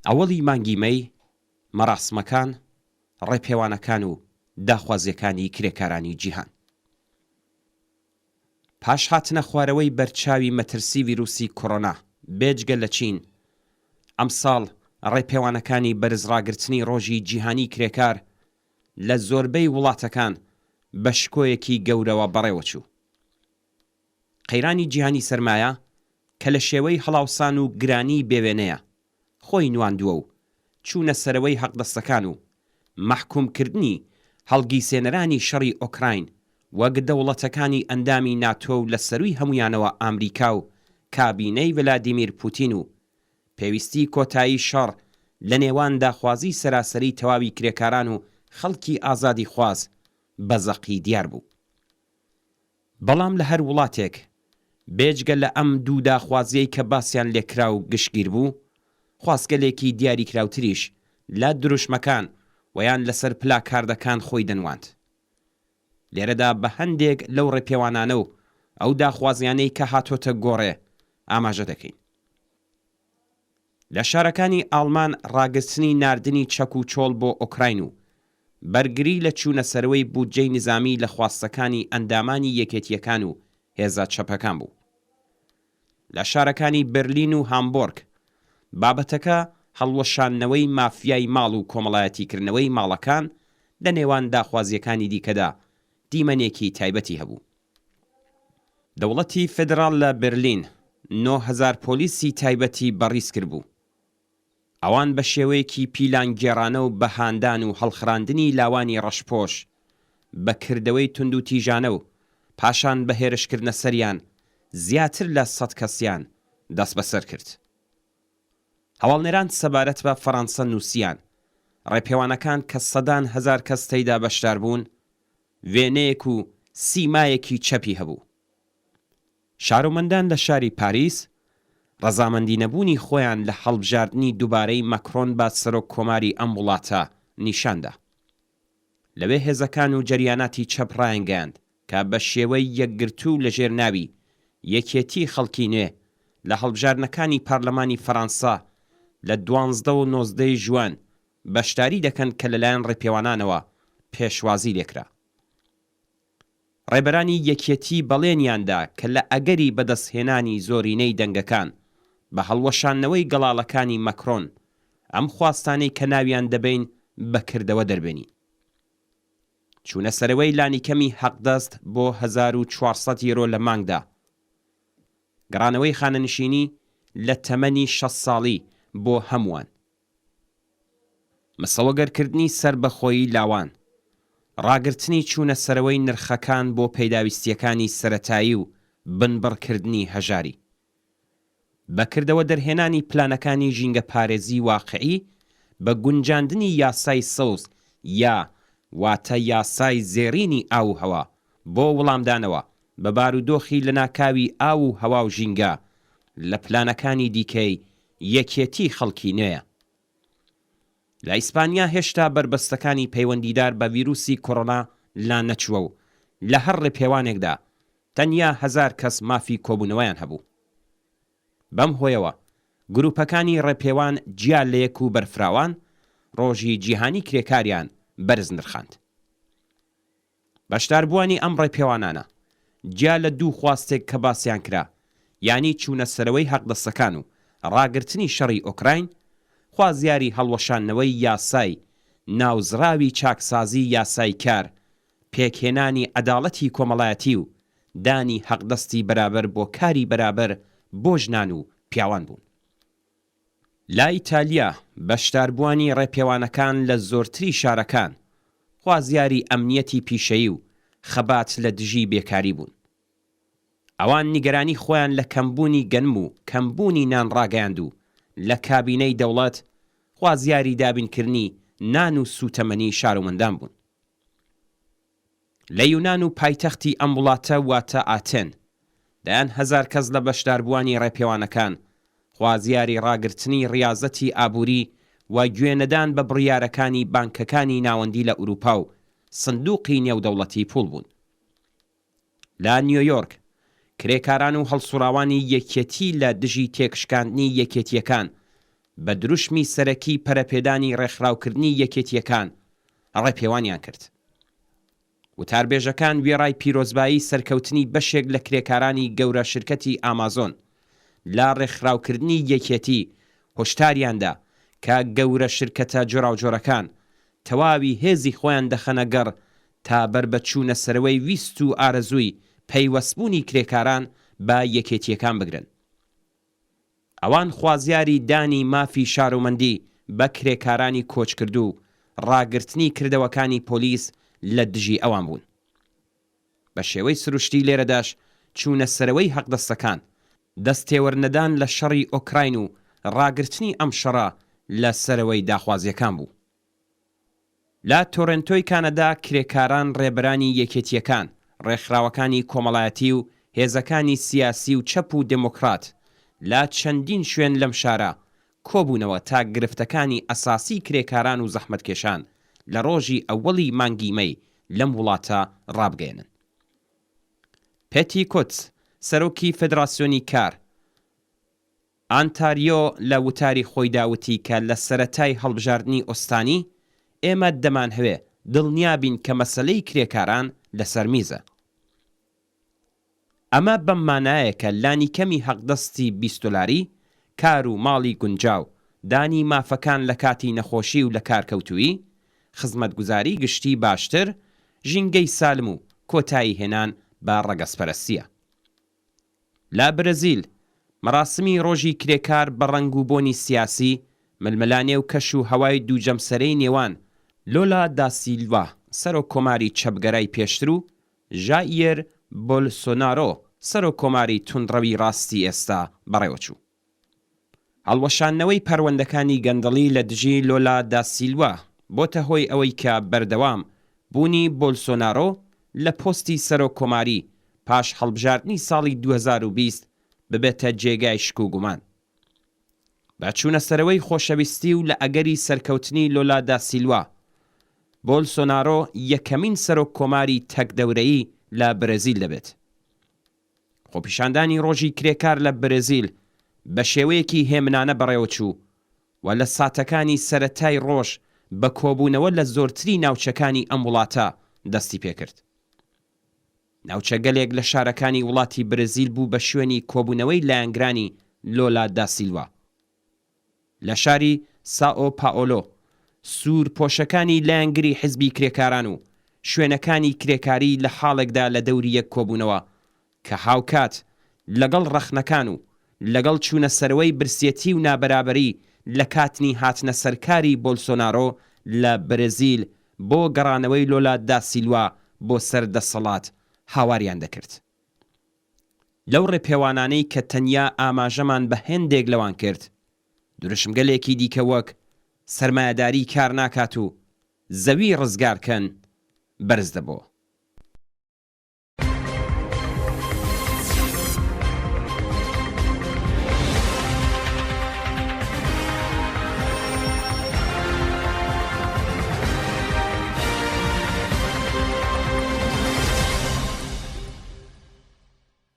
ئەوەڵی مانگی مەی مەراسمەکان، ڕێپێوانەکان و داخوازیەکانی کرێکارانی جیهان. پاش هاتنە خوارەوەی بەرچاوی مەترسی ڤیرۆسی کۆڕۆنا بێجگە لە چین، ئەم ساڵ ڕێپێوانەکانی بەرزڕاگرتنی ڕۆژی جیهانی کرێکار لە زۆربەی وڵاتەکان بە شکۆیەکی گەورەوە بەڕێوەچوو. قەیرانی جیهانی سەرمایە کە لە شێوەی هەڵاوسان و گرانی بێوێنەیە خۆی نواندووە و چوونە سەرەوەی حەقدەستەکان و مەحکومکردنی هەڵگیسێنەرانی شەڕی ئۆکراین وەک دەوڵەتەکانی ئەندامی ناتۆ و لە سەرووی هەمویانەوە ئامریکا و کابینەی ڤلادیمیر پوتین و پێویستی کۆتایی شەڕ لە نێوان داخوازی سەراسەری تەواوی کرێکاران و خەڵکی ئازادی خواز بەزەقی دیار بوو. بەڵام لە هەر وڵاتێک بێجگە لە ئەم دوو داخوازیەی کە باسییان لێکرا و گشتگیر بوو، خواستگەلێکی دیاری کراوتریش لە دروشمەکان ویان لەسەر پلا کاردەکان خۆی دەنواند. لێرەدا بە هەندێک لەو ڕێپێوانانە و ئەو داخوازیانەی کە هاتۆتە گۆڕێ ئاماژە دەکەین. لە شارەکانی ئاڵمان ڕاگرتنی ناردنی چەک و چۆڵ بۆ ئۆکراین و بەرگری لە چوونە سەرەوەی بودجەی نظامی لە خواستەکانی ئەندامانی یەکێتیەکان و هێزە چەپەکان بوو. لە شارەکانی بەرلین و هامبۆرگ بابەتەکە هەڵوەشاندنەوەی مافیای ماڵ و کۆمەڵایەتیکردنەوەی ماڵەکان لە نێوان داخوازیەکانی دیکەدا دیمەنێکی تایبەتی هەبوو. دەوڵەتی فێدراڵ لە بەرلین 9,000 پۆلیسی تایبەتی بەڕیز کرد بوو. ئەوان بە شێوەیەکی پیلانگێڕانە و بەهاندان و هەڵخراندنی لاوانی ڕەشپۆش بەکردەوەی تونند و تیژانە و پاشان بە هێرشکردنە سەریان زیاتر لە 100 کەسیان دەست بەسەر کرد. هەواڵنێران سەبارەت بە فەڕەنسە نووسیان ڕێپێوانەکان کە سەدان هەزار کەس تێیدا بەشدار بوون وێنەیەک و سیمایەکی چەپی هەبوو. شارۆمەندان لە شاری پاریس ڕەزامەندی نەبوونی خۆیان لە هەڵبژاردننی دووبارەی مەکرۆن با سەرۆک کۆماری ئەم وڵاتە نیشاندا. لەوێ هێزەکان و جەریاناتی چەپ ڕایانگەاند کە بە شێوەی یەکگرتوو لە ژێر ناوی یەکێتی خەڵکی نوێ لە هەڵبژاردنەکانی پارلەمانی فەڕەنسا لە 12 و 19 ژوان بەشداری دەکەن کە لەلایەن ڕێپێوانانەوە پێشوازی لێکرا. ڕێبەرانی یەکێتی بەڵێنیاندا کە لە ئەگەری بەدەستهێنانی زۆرینەی دەنگەکان بە هەڵوەشاندنەوەی گەڵاڵەکانی مەکرۆن ئەم خواستانەی کە ناویان دەبین بەکردەوە دەربێنین. چوونە سەرەوەی لانیکەمی حەقدەست بۆ 1400 یۆرۆ لە مانگدا. گەڕانەوەی خانەنشینی لە تەمەنی 6 ساڵی بۆ هەمووان. مەسەوەگەرکردنی سەربەخۆیی لاوان، ڕاگرتنی چوونە سەرەوەی نرخەکان بۆ پەیداویستیەکانی سەرەتایی و بنبڕکردنی هەژاری. بەکردەوە دەرهێنانی پلانەکانی ژینگە پارێزی واقعی بە گونجاندنی یاسای سەوز یا واتە یاسای زێڕینی ئاو و هەوا بۆ وەڵامدانەوە بە بارودۆخی لە ناکاوی ئاو و هەوا و ژینگە لە پلانەکانی دیکەی یەکێتی خەڵکی نوێیە. لە ئیسپانیا هێشتا بربەستەکانی پەیوەندیدار بە ڤیرۆسی کۆڕۆنا لا نەچووە و لە هەر ڕێپێوانێکدا تەنیا 1000 کەس مافی کۆبوونەوەیان هەبوو. بەم هۆیەوە گروپەکانی ڕێپێوان جیا لە یەک و بەرفراوان ڕۆژی جیهانی کرێکاریان بەرز نرخاند. بەشداربووانی ئەم ڕێپێوانانە جیا لە دوو خواستێک کە باسییان کرا، یانی چوونە سەرەوەی حەقدەستەکان و ڕاگرتنی شەڕی ئۆکراین، خوازیاری هەڵوەشاندنەوەی یاسای ناوزراوی چاکسازی یاسای کار، پێکهێنانی عەداڵەتی کۆمەڵایەتی و دانی حەقدەستی بەرابەر بۆ کاری بەرابەر بۆ ژنان و پیاوان بوون. لا ئیتالیا بەشداربووانی ڕێپێوانەکان لە زۆرتری شارەکان خوازیاری ئەمنیەتی پیشەیی و خەبات لە دژی بێکاری بوون. ئەوان نیگەرانی خۆیان لە کەمبوونی گەنم و کەمبوونی نان ڕاگەیاند و لە کابینەی دەوڵەت خوازیاری دابینکردنی نان و سوتەمەنی شارۆمەندان بوون. لە یونان و پایتەختی ئەم وڵاتە واتە ئاتێن دەیان 1000 کەس لە بەشداربووانی ڕێپێوانەکان خوازیاری ڕاگرتنی ڕیازەتی ئابووری و گوێنەدان بە بڕیارەکانی بانکەکانی ناوەندی لە ئوروپا و سندوقی نێودەوڵەتی پوڵ بوون. لە نیویۆرک کرێکاران و هەڵسوڕاوانی یەکێتی لە دژی تێکشکاندنی یەکێتیەکان بە دروشمی سەرەکی پەرەپێدانی ڕێکخراوکردنی یەکێتیەکان ڕێپێوانیان کرد. وتاربێژەکان وێڕای پیرۆزبایی سەرکەوتنی بەشێک لە کرێکارانی گەورە شرکەتی ئامازۆن لا ڕێکخراوکردنی یەکێتی هۆشداریاندا کە گەورە شرکەتە جۆراوجۆرەکان تەواوی هێزی خۆیان دەخەنە گەڕ تا بربەچوونە سەرەوەی ویست و ئارەزووی پەیوەستبوونی کرێکاران بە یەکێتیەکان بگرن. ئەوان خوازیاری دانی مافی شارۆمەندی بە کرێکارانی کۆچکردو و ڕاگررتنی کردەوەکانی پۆلیس لە دژی ئەوان بوون. بە شێوەی سروشتی لێرەداش چوونە سەرەوەی حەقدەستەکان، دەستێوەرنەدان لە شەڕی ئۆکراین و ڕاگررتنی ئەم شەڕە لە سەرەوەی داخوازیەکان بوو. لا تۆرنتۆی کانەدا کرێکاران ڕێبەرانی یەکێتیەکان، ڕێکخراوەکانی کۆمەڵایەتی و هێزەکانی سیاسی و چەپ و دموکرات لا چەندین شوێن لەم شارە کۆبوونەوە تا گرفتەکانی ئەساسی کرێکاران و زەحمەتکێشان لە ڕۆژی ئەوەڵی مانگی مەی لەم وڵاتە ڕابگەێنن. پێتی کۆتس، سەرۆکی فێدراسیۆنی کار ئانتاریۆ لە وتاری خۆی داوتی کە لە سەرەتای هەڵبژاردننی ئۆستانی ئێمە دەمانهەوێ دڵنیابین کە مەسەلەی کرێکاران لەسەر میزە. ئەمە بەم مانایە کە لانی کەمی حەقدەستی 20 دۆلاری، کار و ماڵی گونجاو، دانی مافەکان لە کاتی نەخۆشی و لە کارکەوتووی، خزمەتگوزاری گشتی باشتر، ژینگەی سالم و کۆتایی هێنان بە ڕەگەزپەرستیە. لا برەزیل مەراسمی ڕۆژی کرێکار بە ڕەنگ و بۆنی سیاسی، ململانێ و کەش و هەوای دووجەمسەرەی نێوان لۆلا دا سیلڤا سەرۆک کۆماری چەپگەرای پێشتر و ژائیر بۆلسۆنارۆ سەرۆک کۆماری توندڕەوی ڕاستی ئێستا بەڕێوەچوو. هەڵوەشانەوەی پەروەندەکانی گەندەڵی لە دژی لۆلا دا سیلڤا بۆتە هۆی ئەوەی کە بەردەوام بوونی بۆلسۆنارۆ لە پۆستی سەرۆک کۆماری پاش هەڵبژاردننی ساڵی 2020 ببێتە جێگای شک و گومان. بە چوونە سەرەوەی خۆشەویستی و لە ئەگەری سەرکەوتنی لۆلا دا سیلڤا، بۆلسۆنارۆ یەکەمین سەرۆک کۆماری تەکدەورەیی لە برەزیل دەبێت. خۆپیشاندانی ڕۆژی کرێکار لە برەزیل بە شێوەیەکی هێمنانە بەڕێوەچوو و لە ساتەکانی سەرەتای ڕۆژ بە کۆبوونەوە لە زۆرتری ناوچەکانی ئەم وڵاتە دەستی پێکرد. ناوچە گەلێک لە شارەکانی وڵاتی برەزیل بوو بە شوێنی کۆبوونەوەی لایەنگرانی لۆلا دا سیلڤا. لە شاری سائۆ پاۆلۆ، سوور پۆشەکانی لایەنگری حیزبی کرێکاران و شوێنەکانی کرێکاری لە حاڵێکدا لە دەوری یەک کۆبوونەوە کە هاوکات لەگەڵ ڕەخنەکان و لەگەڵ چوونە سەرەوەی برسێتی و نابەرابەری لە کاتنی هاتنە سەرکاری بۆلسۆنارۆ لە برەزیل بۆ گەڕانەوەی لۆلا دا سیلڤا بۆ سەردەسەڵات هاواریان دەکرد. لەو ڕێپێوانانەی کە تەنیا ئاماژەمان بە هێندێک لەوان کرد، دروشمگەلێکی دیکە وەک سەرمایەداری کار ناکات و زەوی ڕزگارکەن بەرز دەبەوە.